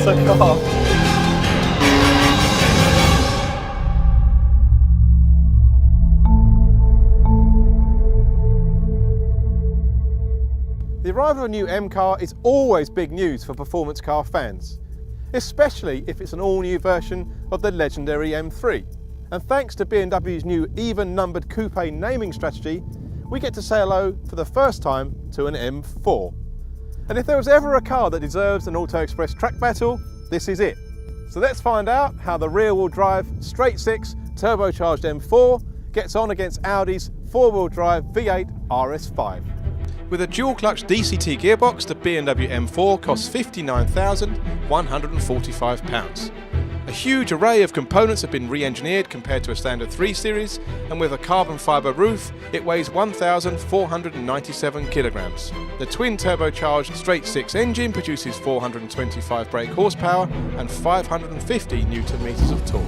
What a car! The arrival of a new M car is always big news for performance car fans, especially if it's an all-new version of the legendary M3. And thanks to BMW's new even-numbered coupe naming strategy, we get to say hello for the first time to an M4. And if there was ever a car that deserves an Auto Express track battle, this is it. So let's find out how the rear-wheel drive straight-six turbocharged M4 gets on against Audi's four-wheel drive V8 RS5. With a dual-clutch DCT gearbox, the BMW M4 costs £59,145. A huge array of components have been re-engineered compared to a standard 3 Series, and with a carbon fibre roof, it weighs 1,497 kilograms. The twin turbocharged straight-six engine produces 425 brake horsepower and 550 Newton meters of torque.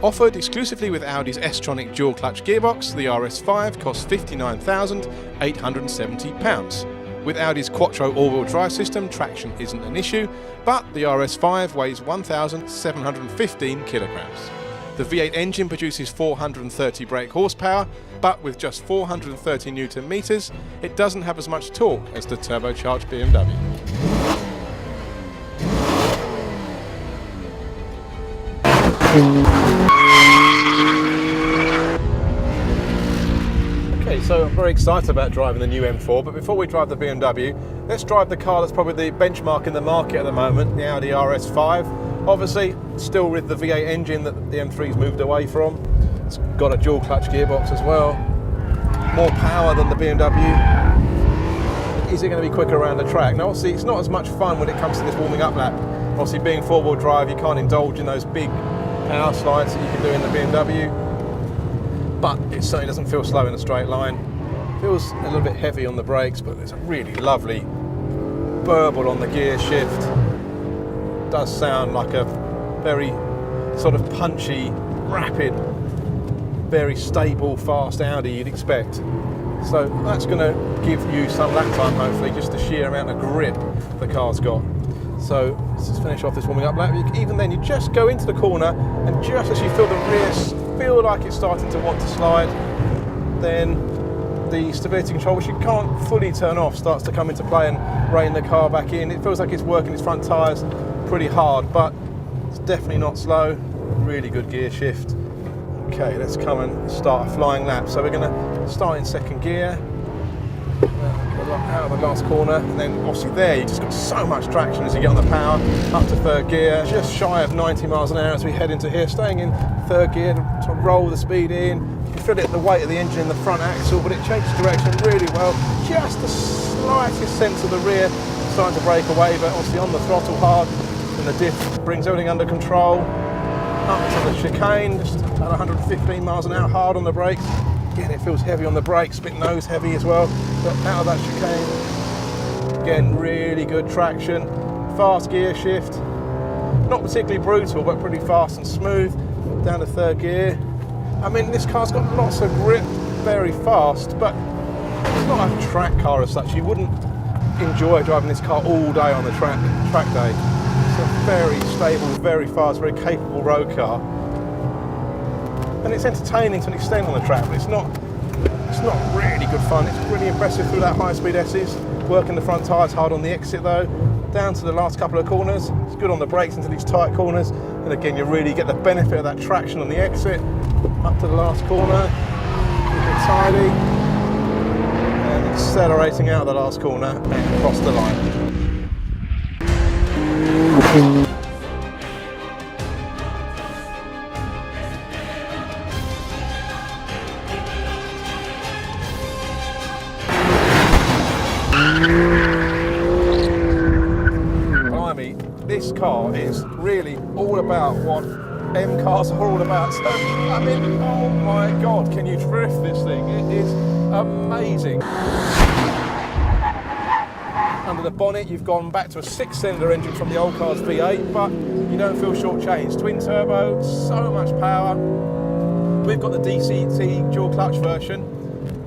Offered exclusively with Audi's S-tronic dual-clutch gearbox, the RS5 costs £59,870. With Audi's Quattro all-wheel drive system, traction isn't an issue, but the RS5 weighs 1,715 kilograms. The V8 engine produces 430 brake horsepower, but with just 430 Newton meters, it doesn't have as much torque as the turbocharged BMW. Okay, so I'm very excited about driving the new M4, but before we drive the BMW, let's drive the car that's probably the benchmark in the market at the moment, the Audi RS5. Obviously, still with the V8 engine that the M3's moved away from. It's got a dual clutch gearbox as well. More power than the BMW. Is it going to be quicker around the track? Now obviously it's not as much fun when it comes to this warming up lap. Obviously being four-wheel drive, you can't indulge in those big power slides that you can do in the BMW, but it certainly doesn't feel slow in a straight line. Feels a little bit heavy on the brakes, but there's a really lovely burble on the gear shift. Does sound like a very sort of punchy, rapid, very stable, fast Audi you'd expect. So that's going to give you some lap time, hopefully, just the sheer amount of grip the car's got. So let's just finish off this warming up lap. Even then, you just go into the corner, and just as you feel the rear feel like it's starting to want to slide, then the stability control, which you can't fully turn off, starts to come into play and rein the car back in. It feels like it's working its front tyres pretty hard, but it's definitely not slow. Really good gear shift. Okay, let's come and start a flying lap. So we're going to start in second gear. Out of the last corner, and then obviously there you just got so much traction as you get on the power. Up to third gear, just shy of 90 miles an hour as we head into here, staying in third gear to roll the speed in. You can feel it, the weight of the engine in the front axle, but it changes direction really well. Just the slightest sense of the rear starting to break away, but obviously on the throttle hard, and the diff brings everything under control. Up to the chicane, just about 115 miles an hour hard on the brakes. Again, it feels heavy on the brakes, a bit nose heavy as well, but out of that chicane, again, really good traction, fast gear shift, not particularly brutal, but pretty fast and smooth, down to third gear. I mean, this car's got lots of grip, very fast, but it's not a track car as such. You wouldn't enjoy driving this car all day on the track day. It's a very stable, very fast, very capable road car. And it's entertaining to an extent on the track, but it's not really good fun. It's really impressive through that high-speed S's, working the front tyres hard on the exit though, down to the last couple of corners. It's good on the brakes into these tight corners, and again you really get the benefit of that traction on the exit. Up to the last corner, keep it tidy, and accelerating out of the last corner and across the line. Blimey, this car is really all about what M cars are all about. So, I mean, oh my God, can you drift this thing? It is amazing. Under the bonnet, you've gone back to a 6-cylinder engine from the old car's V8, but you don't feel shortchanged. Twin turbo, so much power. We've got the DCT dual clutch version,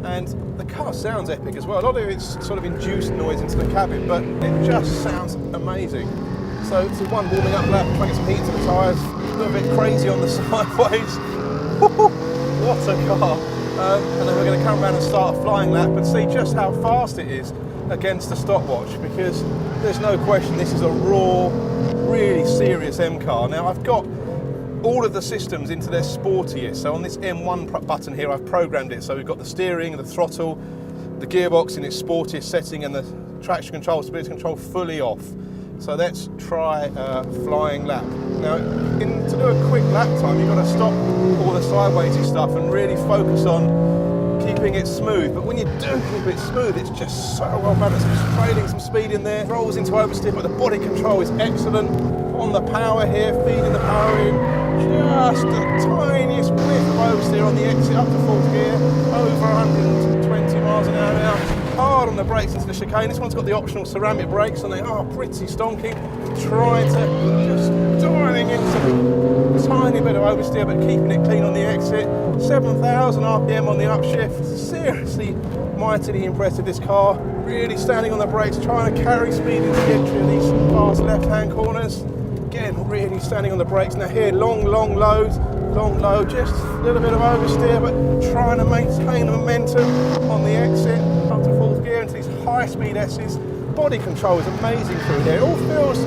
and the car sounds epic as well. A lot of it's sort of induced noise into the cabin, but it just sounds amazing. So it's a one warming up lap, trying to get some heat to the tyres, a little bit crazy on the sideways. What a car. And then we're going to come around and start a flying lap and see just how fast it is against the stopwatch, because there's no question this is a raw, really serious M car. Now I've got all of the systems into their sportiest. So on this M1 button here, I've programmed it. So we've got the steering, the throttle, the gearbox in its sportiest setting, and the traction control, stability control fully off. So let's try a flying lap. Now, to do a quick lap time, you've got to stop all the sidewaysy stuff and really focus on keeping it smooth. But when you do keep it smooth, it's just so well balanced. Just trailing some speed in there, rolls into oversteer, but the body control is excellent. On the power here, feeding the power in. Just the tiniest whiff of oversteer on the exit up to fourth gear, over 120 miles an hour now. Hard on the brakes into the chicane. This one's got the optional ceramic brakes and they are pretty stonky. Trying to just dialing into a tiny bit of oversteer but keeping it clean on the exit. 7,000 RPM on the upshift. Seriously mightily impressive, this car. Really standing on the brakes, trying to carry speed into the entry of these fast left-hand corners. Again, really standing on the brakes. Now here, long load, just a little bit of oversteer, but trying to maintain the momentum on the exit up to fourth gear into these high-speed S's. Body control is amazing through here. It all feels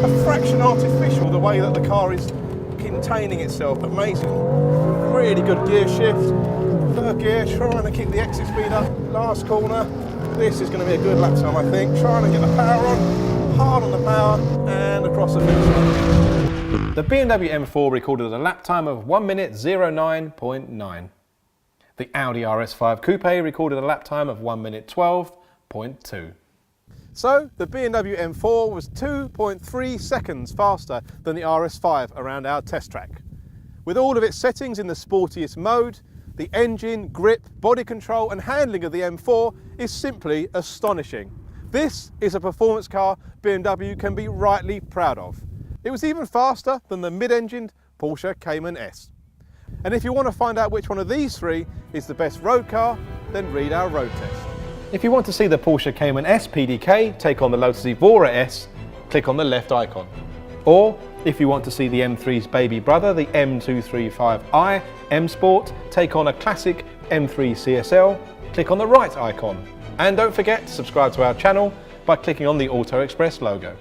a fraction artificial, the way that the car is containing itself. Amazing. Really good gear shift. Third gear, trying to keep the exit speed up. Last corner. This is going to be a good lap time, I think. Trying to get the power on. Hard on the power and across the finish line. The BMW M4 recorded a lap time of 1 minute 09.9. The Audi RS5 Coupe recorded a lap time of 1 minute 12.2. So the BMW M4 was 2.3 seconds faster than the RS5 around our test track. With all of its settings in the sportiest mode, the engine, grip, body control and handling of the M4 is simply astonishing. This is a performance car BMW can be rightly proud of. It was even faster than the mid-engined Porsche Cayman S. And if you want to find out which one of these three is the best road car, then read our road test. If you want to see the Porsche Cayman S PDK take on the Lotus Evora S, click on the left icon. Or if you want to see the M3's baby brother, the M235i M Sport, take on a classic M3 CSL, click on the right icon. And don't forget to subscribe to our channel by clicking on the Auto Express logo.